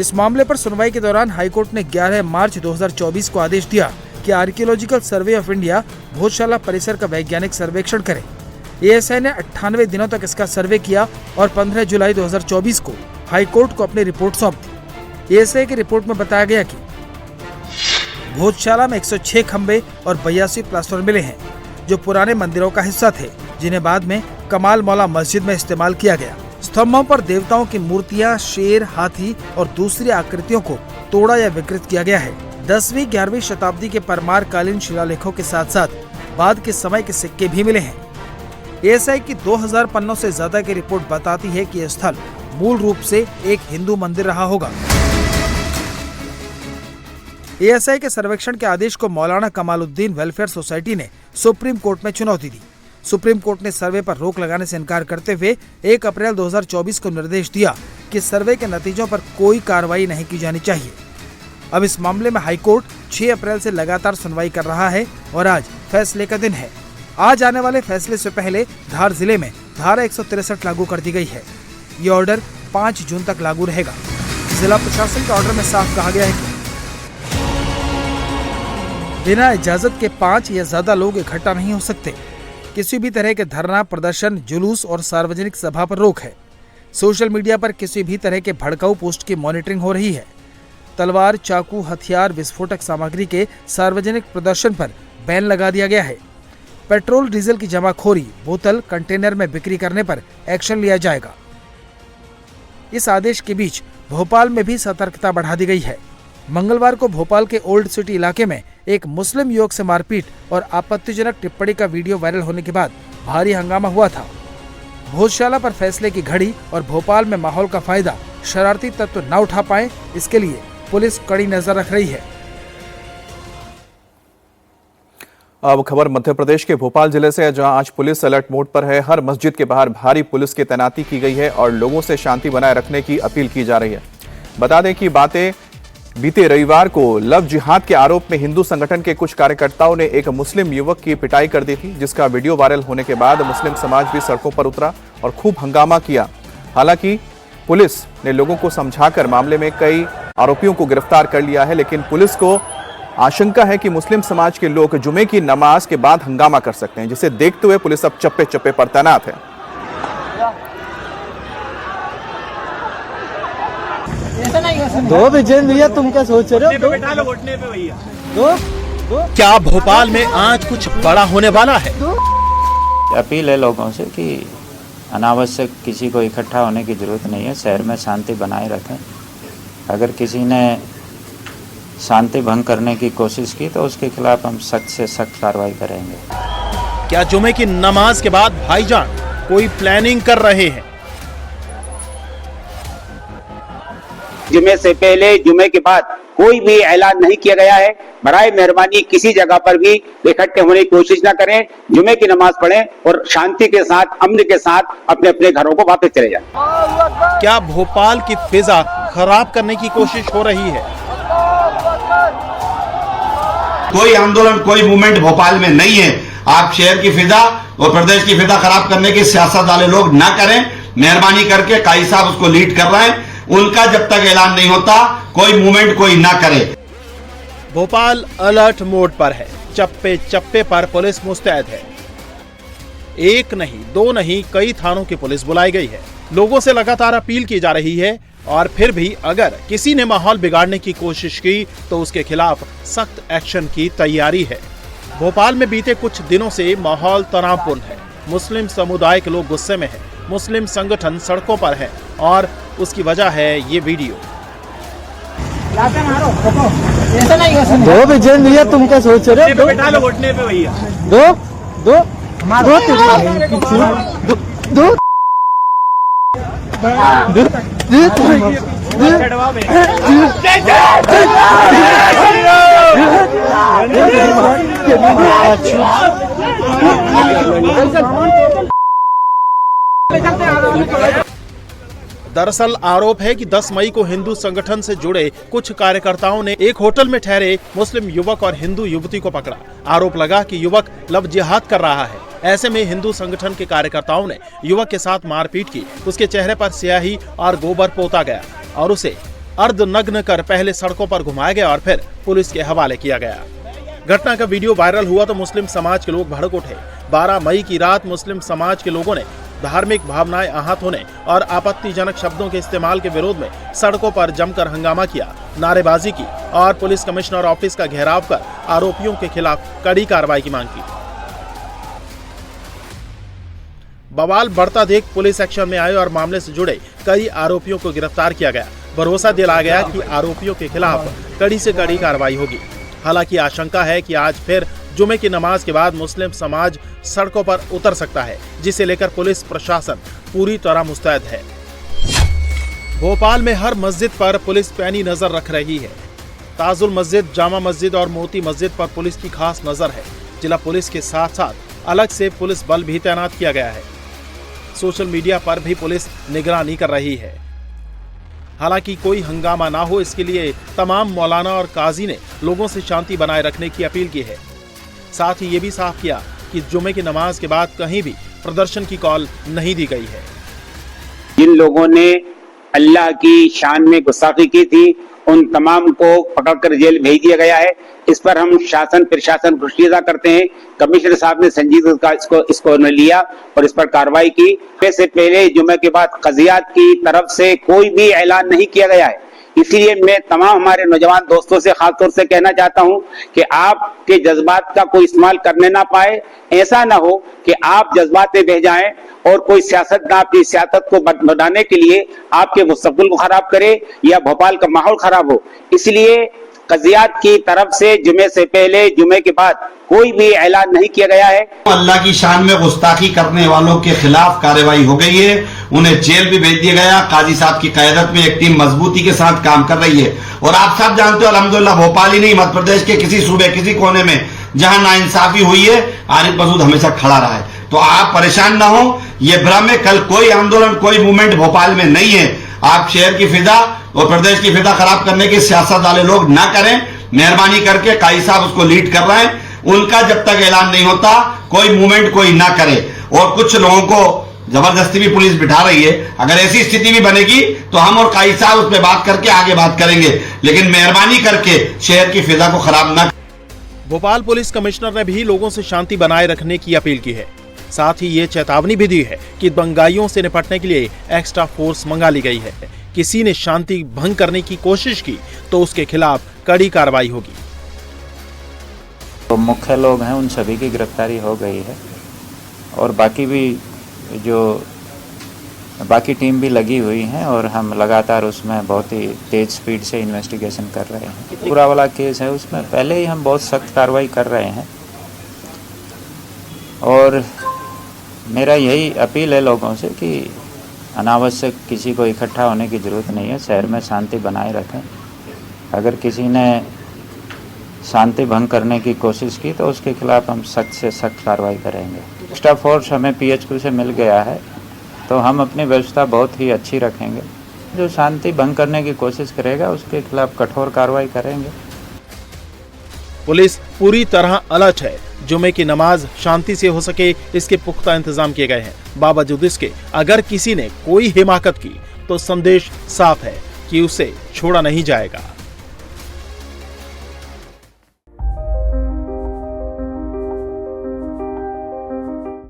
इस मामले पर सुनवाई के दौरान हाईकोर्ट ने 11 मार्च 2024 को आदेश दिया कि archaeological survey of India Bhojshala परिसर का वैज्ञानिक सर्वेक्षण करे। एएसआई ने 98 दिनों तक इसका सर्वे किया और 15 जुलाई 2024 को हाईकोर्ट को अपनी रिपोर्ट सौंप दी। एएसआई की रिपोर्ट में बताया गया कि भोजशाला में 106 खंबे और 82 प्लास्टर मिले हैं, जो पुराने मंदिरों का हिस्सा थे, जिन्हें बाद में कमाल मौला मस्जिद में इस्तेमाल किया गया। स्तंभों पर देवताओं की मूर्तियां, शेर, हाथी और दूसरी आकृतियों को तोड़ा या विकृत किया गया है। 10वीं 11वीं शताब्दी के परमार कालीन शिलालेखों के साथ साथ बाद के समय के सिक्के भी मिले हैं। एएसआई की 2000 पन्नों से ज्यादा की रिपोर्ट बताती है कि यह स्थल मूल रूप से एक हिंदू मंदिर रहा होगा। एएसआई के सर्वेक्षण के आदेश को मौलाना कमालुद्दीन वेलफेयर सोसाइटी ने सुप्रीम कोर्ट में चुनौती दी। सुप्रीम कोर्ट ने सर्वे पर रोक लगाने से इनकार करते हुए 1 अप्रैल 2024 को निर्देश दिया कि सर्वे के नतीजों पर कोई कार्रवाई नहीं की जानी चाहिए। अब इस मामले में हाईकोर्ट 6 अप्रैल से लगातार सुनवाई कर रहा है और आज फैसले का दिन है। आज आने वाले फैसले से पहले धार जिले में धारा 163 लागू कर दी गई है। ये ऑर्डर 5 जून तक लागू रहेगा। जिला प्रशासन के ऑर्डर में साफ कहा गया है कि बिना इजाजत के 5 या ज्यादा लोग इकट्ठा नहीं हो सकते। किसी भी तरह के धरना, प्रदर्शन, जुलूस और सार्वजनिक सभा पर रोक है। सोशल मीडिया पर किसी भी तरह के भड़काऊ पोस्ट की मॉनिटरिंग हो रही है। तलवार, चाकू, हथियार, विस्फोटक सामग्री के सार्वजनिक प्रदर्शन पर बैन लगा दिया गया है। पेट्रोल डीजल की जमाखोरी, बोतल, कंटेनर में बिक्री करने पर एक्शन लिया जाएगा। इस आदेश के बीच भोपाल में भी सतर्कता बढ़ा दी गई है। मंगलवार को भोपाल के ओल्ड सिटी इलाके में एक मुस्लिम युवक से मारपीट और आपत्तिजनक टिप्पणी का वीडियो वायरल होने के बाद भारी हंगामा हुआ था। भोजशाला पर फैसले की घड़ी और भोपाल में माहौल का फायदा शरारती तत्व न उठा पाए, इसके लिए पुलिस कड़ी नजर रख रही है। अब खबर मध्य प्रदेश के भोपाल जिले से है, जहां आज पुलिस अलर्ट मोड पर है। हर मस्जिद के बाहर भारी पुलिस की तैनाती की गई है और लोगों से शांति बनाए रखने की अपील की जा रही है। बता दें कि बीते रविवार को लव जिहाद के आरोप में हिंदू संगठन के कुछ कार्यकर्ताओं ने एक मुस्लिम युवक की पिटाई कर दी थी, जिसका वीडियो वायरल होने के बाद मुस्लिम समाज भी सड़कों पर उतरा और खूब हंगामा किया। हालांकि पुलिस ने लोगों को समझाकर मामले में कई आरोपियों को गिरफ्तार कर लिया है, लेकिन पुलिस को आशंका है कि मुस्लिम समाज के लोग जुमे की नमाज के बाद हंगामा कर सकते हैं, जिसे देखते हुए पुलिस अब चप्पे चप्पे पर तैनात है। दो विजय भैया, तुम क्या सोच रहे हो? दो क्या भोपाल में आज कुछ बड़ा होने वाला है? अपील है लोगों से कि अनावश्यक किसी को इकट्ठा होने की जरूरत नहीं है। शहर में शांति बनाए रखें। अगर किसी ने शांति भंग करने की कोशिश की तो उसके खिलाफ हम सख्त से सख्त कार्रवाई करेंगे। क्या जुमे की नमाज के बाद भाईजान कोई प्लानिंग कर रहे हैं? जुमे से पहले, जुमे के बाद कोई भी ऐलान नहीं किया गया है। बराए मेहरबानी किसी जगह पर भी इकट्ठे होने की कोशिश ना करें। जुमे की नमाज पढ़ें और शांति के साथ, अमन के साथ अपने अपने घरों को वापस चले जाएं। क्या भोपाल की फिजा खराब करने की कोशिश हो रही है? कोई आंदोलन, कोई मूवमेंट भोपाल में नहीं है। आप शहर की फिजा और प्रदेश की फिजा खराब करने की सियासत वाले लोग ना करें। मेहरबानी करके काई साहब उसको लीड कर रहे हैं। उनका जब तक ऐलान नहीं होता कोई मूवमेंट कोई ना करे। भोपाल अलर्ट मोड पर है। चप्पे चप्पे पर पुलिस मुस्तैद है। एक नहीं, दो नहीं, कई थानों की पुलिस बुलाई गई है। लोगों से लगातार अपील की जा रही है और फिर भी अगर किसी ने माहौल बिगाड़ने की कोशिश की तो उसके खिलाफ सख्त एक्शन की तैयारी है। भोपाल में बीते कुछ दिनों से माहौल तनावपूर्ण है। मुस्लिम समुदाय के लोग गुस्से में हैं। मुस्लिम संगठन सड़कों पर है और उसकी वजह है ये वीडियो। दो विजय भैया, तुम क्या सोच रहे हो? दरअसल आरोप है कि 10 मई को हिंदू संगठन से जुड़े कुछ कार्यकर्ताओं ने एक होटल में ठहरे मुस्लिम युवक और हिंदू युवती को पकड़ा। आरोप लगा कि युवक लव जिहाद कर रहा है। ऐसे में हिंदू संगठन के कार्यकर्ताओं ने युवक के साथ मारपीट की। उसके चेहरे पर स्याही और गोबर पोता गया और उसे अर्धनग्न कर पहले सड़कों पर घुमाया गया और फिर पुलिस के हवाले किया गया। घटना का वीडियो वायरल हुआ तो मुस्लिम समाज के लोग भड़क उठे। 12 मई की रात मुस्लिम समाज के लोगों ने धार्मिक भावनाएं आहत होने और आपत्तिजनक शब्दों के इस्तेमाल के विरोध में सड़कों पर जमकर हंगामा किया, नारेबाजी की और पुलिस कमिश्नर ऑफिस का घेराव कर आरोपियों के खिलाफ कड़ी कार्रवाई की मांग की। बवाल बढ़ता देख पुलिस एक्शन में आई और मामले से जुड़े कई आरोपियों को गिरफ्तार किया गया। भरोसा दिलाया गया कि आरोपियों के खिलाफ कड़ी से कड़ी कार्रवाई होगी। हालांकि आशंका है कि आज फिर जुमे की नमाज के बाद मुस्लिम समाज सड़कों पर उतर सकता है, जिसे लेकर पुलिस प्रशासन पूरी तरह मुस्तैद है। भोपाल में हर मस्जिद पर पुलिस पैनी नजर रख रही है। ताजुल मस्जिद, जामा मस्जिद और मोती मस्जिद पर पुलिस की खास नजर है। जिला पुलिस के साथ साथ अलग से पुलिस बल भी तैनात किया गया है। सोशल मीडिया पर भी पुलिस निगरानी कर रही है। हालांकि कोई हंगामा ना हो, इसके लिए तमाम मौलाना और काजी ने लोगों से शांति बनाए रखने की अपील की है। साथ ही ये भी साफ किया कि जुमे की नमाज के बाद कहीं भी प्रदर्शन की कॉल नहीं दी गई है। जिन लोगों ने अल्लाह की शान में गुस्ताखी की थी, उन तमाम को पकड़कर जेल भेज दिया गया है। इस पर हम शासन प्रशासन को शुक्रिया अदा करते हैं। कमिश्नर साहब ने संजीदगी इसको लिया और इस पर कार्रवाई की। इससे पहले जुमे के बाद कज़ियात की तरफ से कोई भी ऐलान नहीं किया गया है। इसलिए मैं तमाम हमारे नौजवान दोस्तों से खास तौर से कहना चाहता हूं कि आपके जज्बात का कोई इस्तेमाल करने ना पाए। ऐसा ना हो कि आप जज्बात में बह जाएं और कोई सियासतदान अपनी सियासत को बढ़ाने के लिए आपके मुस्तकबिल को खराब करे या भोपाल का माहौल खराब हो। इसलिए कज़ियात की तरफ से जुमे से पहले जुमे के बाद कोई भी ऐलान नहीं किया गया है। अल्लाह की शान में गुस्ताखी करने वालों के खिलाफ कार्रवाई हो गई है। उन्हें जेल भी भेज दिया गया। काजी साहब की क़यादत में एक टीम मजबूती के साथ काम कर रही है और आप सब जानते हो अल्हम्दुलिल्लाह भोपाल ही नहीं, मध्य प्रदेश के किसी सूबे किसी कोने में जहां नाइंसाफी हुई है, आरिफ मसूद हमेशा खड़ा रहा है। तो आप परेशान ना हो, ये भ्रम है। कल कोई आंदोलन कोई मूवमेंट भोपाल में नहीं है। आप शहर की फिजा और प्रदेश की फिजा खराब करने की सियासत वाले लोग ना करें। मेहरबानी करके काजी साहब उसको लीड कर रहे हैं। उनका जब तक ऐलान नहीं होता कोई मूवमेंट कोई ना करे। और कुछ लोगों को जबरदस्ती भी पुलिस बिठा रही है। अगर ऐसी स्थिति भी बनेगी तो हम और काजी साहब उस पर बात करके आगे बात करेंगे, लेकिन मेहरबानी करके शहर की फिजा को खराब ना। भोपाल पुलिस कमिश्नर ने भी लोगों से शांति बनाए रखने की अपील की है। साथ ही ये चेतावनी भी दी है कि दंगाइयों से निपटने के लिए एक्स्ट्रा फोर्स मंगा ली गई है। किसी ने शांति भंग करने की कोशिश की तो उसके खिलाफ कड़ी कार्रवाई होगी। तो मुख्य लोग हैं उन सभी की गिरफ्तारी हो गई है और बाकी भी बाकी टीम भी लगी हुई है और हम लगातार उसमें बहुत ही तेज स्पीड से इन्वेस्टिगेशन कर रहे हैं। पूरा वाला केस है, उसमें पहले ही हम बहुत सख्त कार्रवाई कर रहे हैं और मेरा यही अपील है लोगों से कि अनावश्यक किसी को इकट्ठा होने की ज़रूरत नहीं है। शहर में शांति बनाए रखें। अगर किसी ने शांति भंग करने की कोशिश की तो उसके खिलाफ हम सख्त से सख्त कार्रवाई करेंगे। एक्स्ट्रा फोर्स हमें PHQ से मिल गया है तो हम अपनी व्यवस्था बहुत ही अच्छी रखेंगे। जो शांति भंग करने की कोशिश करेगा उसके खिलाफ कठोर कार्रवाई करेंगे। पुलिस पूरी तरह अलर्ट है। जुमे की नमाज शांति से हो सके इसके पुख्ता इंतजाम किए गए हैं। बावजूद इसके अगर किसी ने कोई हिमाकत की तो संदेश साफ है कि उसे छोड़ा नहीं जाएगा।